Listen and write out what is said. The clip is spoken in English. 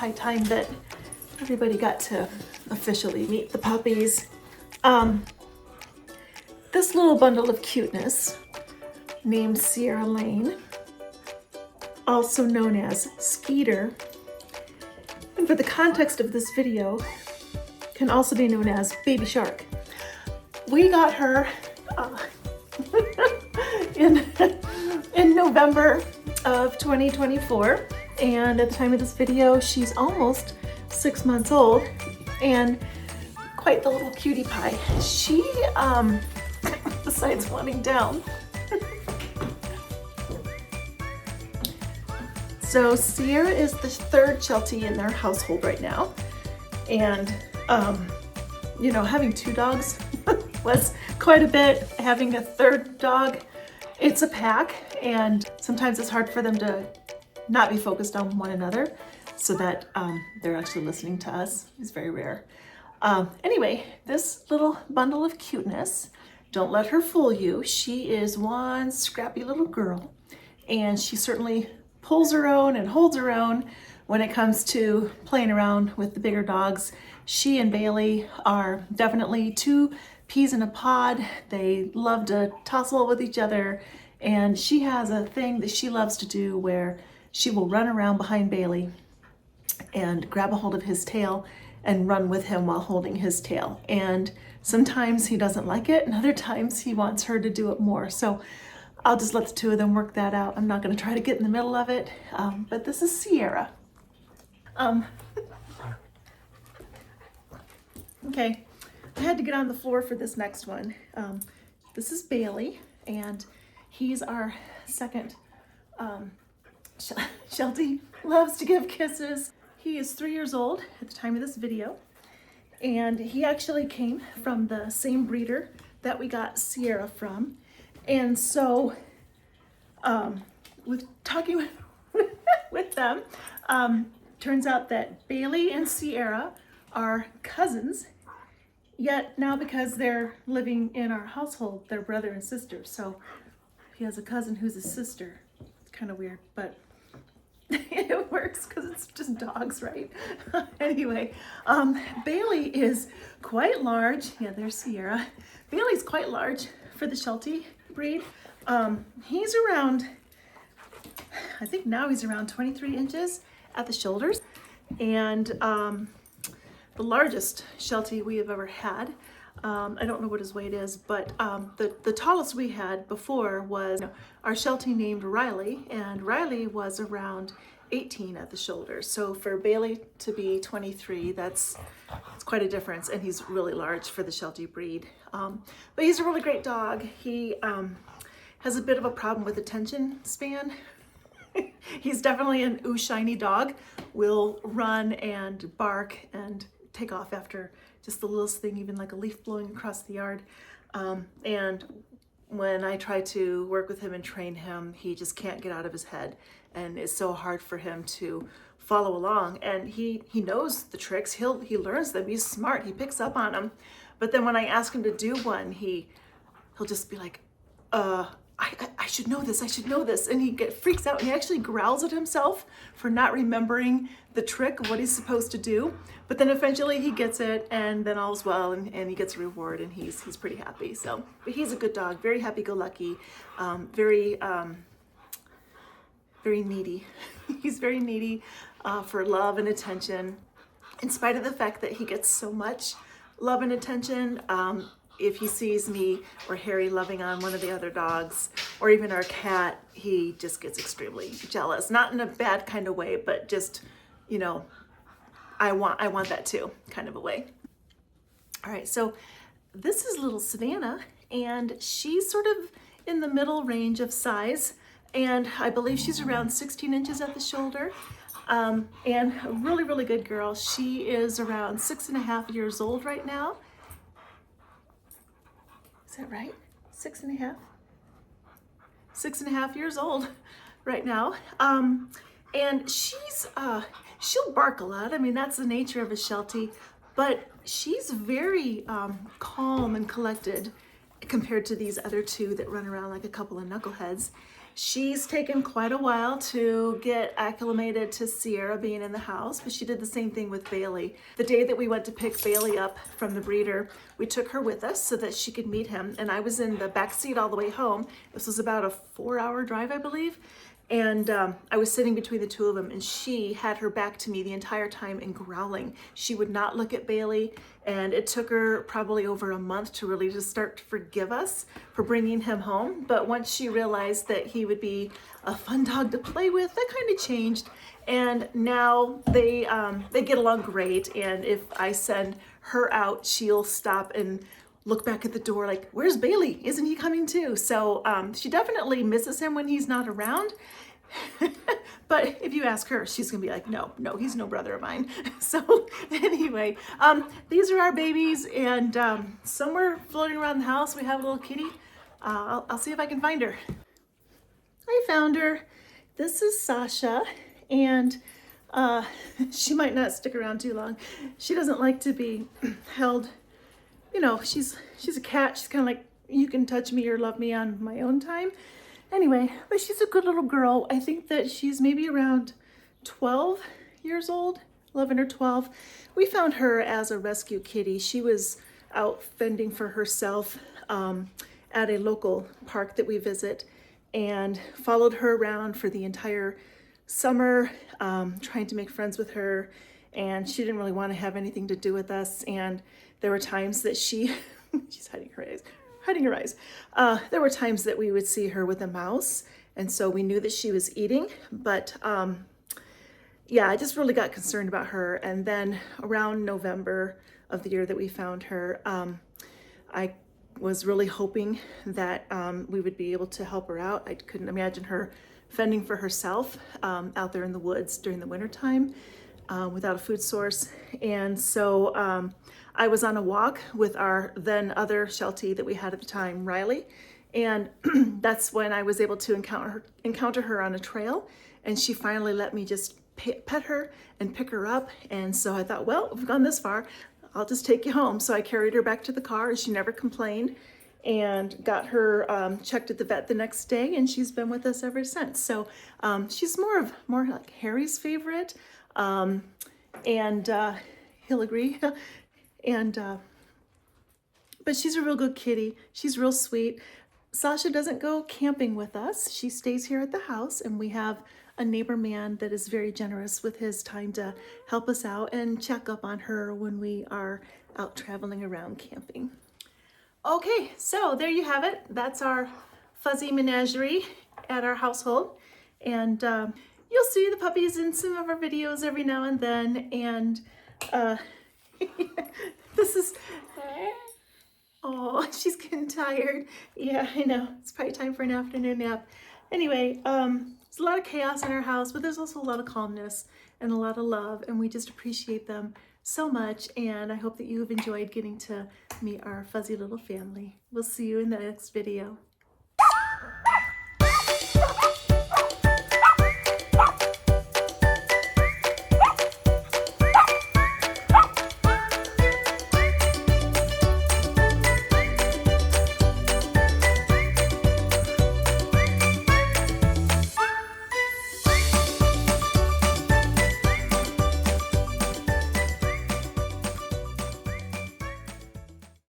high time that everybody got to officially meet the puppies. This little bundle of cuteness named Sierra Lane, also known as Skeeter, and for the context of this video, can also be known as Baby Shark. We got her in November of 2024, and at the time of this video, she's almost 6 months old and quite the little cutie pie. She, besides wanting down, so Sierra is the third sheltie in their household right now, and you know, having 2 dogs was quite a bit. Having a third dog, it's a pack, and sometimes it's hard for them to not be focused on one another so that they're actually listening to us. It's very rare. Anyway, this little bundle of cuteness, don't let her fool you. She is one scrappy little girl, and she certainly pulls her own and holds her own when it comes to playing around with the bigger dogs. She and Bailey are definitely 2 peas in a pod. They love to tussle with each other, and she has a thing that she loves to do where she will run around behind Bailey and grab a hold of his tail and run with him while holding his tail. And sometimes he doesn't like it, and other times he wants her to do it more. So I'll just let the 2 of them work that out. I'm not going to try to get in the middle of it, but this is Sierra. Okay, I had to get on the floor for this next one. This is Bailey, and he's our second sheltie. Loves to give kisses. He is 3 years old at the time of this video, and he actually came from the same breeder that we got Sierra from. And so, with talking with them, turns out that Bailey and Sierra are cousins, yet now because they're living in our household, they're brother and sister. So he has a cousin who's a sister. It's kind of weird, but it works because it's just dogs, right? Anyway, Bailey is quite large. Yeah, there's Sierra. Bailey's quite large for the sheltie breed. He's around, I think now he's around 23 inches at the shoulders, and the largest sheltie we have ever had. I don't know what his weight is, but the tallest we had before was our sheltie named Riley, and Riley was around 18 at the shoulders. So for Bailey to be 23, it's quite a difference, and he's really large for the sheltie breed. But he's a really great dog. He has a bit of a problem with attention span. He's definitely an ooh shiny dog. Will run and bark and take off after just the littlest thing, even like a leaf blowing across the yard. And when I try to work with him and train him, he just can't get out of his head, and it's so hard for him to follow along. And he knows the tricks. He learns them. He's smart. He picks up on them. But then when I ask him to do one, he'll just be like, I should know this, I should know this. And he freaks out, and he actually growls at himself for not remembering the trick of what he's supposed to do. But then eventually he gets it, and then all's well, and he gets a reward, and he's pretty happy. So, but he's a good dog, very happy-go-lucky, very needy. He's very needy for love and attention, in spite of the fact that he gets so much love and attention. If he sees me or Harry loving on one of the other dogs, or even our cat, he just gets extremely jealous. Not in a bad kind of way, but just, you know, I want that too, kind of a way. All right, so this is little Savannah, and she's sort of in the middle range of size, and I believe she's around 16 inches at the shoulder. And a really, really good girl. She is around 6.5 years old right now. Is that right? 6.5? 6.5 years old right now. And she'll bark a lot. I mean, that's the nature of a sheltie, but she's very calm and collected compared to these other 2 that run around like a couple of knuckleheads. She's taken quite a while to get acclimated to Sierra being in the house, but she did the same thing with Bailey. The day that we went to pick Bailey up from the breeder, we took her with us so that she could meet him. And I was in the back seat all the way home. This was about a 4-hour drive, I believe. And I was sitting between the two of them, and she had her back to me the entire time and growling. She would not look at Bailey, and it took her probably over a month to really just start to forgive us for bringing him home. But once she realized that he would be a fun dog to play with, that kind of changed. And now they get along great. And if I send her out, she'll stop and look back at the door like, where's Bailey? Isn't he coming too? So she definitely misses him when he's not around. But if you ask her, she's gonna be like, no, he's no brother of mine. So anyway, these are our babies, and somewhere floating around the house, we have a little kitty. I'll see if I can find her. I found her. This is Sasha, and she might not stick around too long. She doesn't like to be held. You know, she's a cat. She's kind of like, you can touch me or love me on my own time. Anyway, but she's a good little girl. I think that she's maybe around 12 years old, 11 or 12. We found her as a rescue kitty. She was out fending for herself at a local park that we visit, and followed her around for the entire summer, trying to make friends with her. And she didn't really want to have anything to do with us. And there were times that she's hiding her eyes. There were times that we would see her with a mouse, and so we knew that she was eating. But yeah, I just really got concerned about her. And then around November of the year that we found her, I was really hoping that we would be able to help her out. I couldn't imagine her fending for herself out there in the woods during the wintertime without a food source. And so I was on a walk with our then other sheltie that we had at the time, Riley, and that's when I was able to encounter her on a trail, and she finally let me just pet her and pick her up. And so I thought, well, we've gone this far, I'll just take you home. So I carried her back to the car, and she never complained, and got her checked at the vet the next day, and she's been with us ever since. So she's more like Harry's favorite, and he'll agree. And but she's a real good kitty. She's real sweet. Sasha doesn't go camping with us. She stays here at the house, and we have a neighbor man that is very generous with his time to help us out and check up on her when we are out traveling around camping. Okay, so there you have it. That's our fuzzy menagerie at our household. And you'll see the puppies in some of our videos every now and then. And this is, oh, she's getting tired. Yeah, I know. It's probably time for an afternoon nap. Anyway, there's a lot of chaos in our house, but there's also a lot of calmness and a lot of love, and we just appreciate them so much. And I hope that you've enjoyed getting to meet our fuzzy little family. We'll see you in the next video.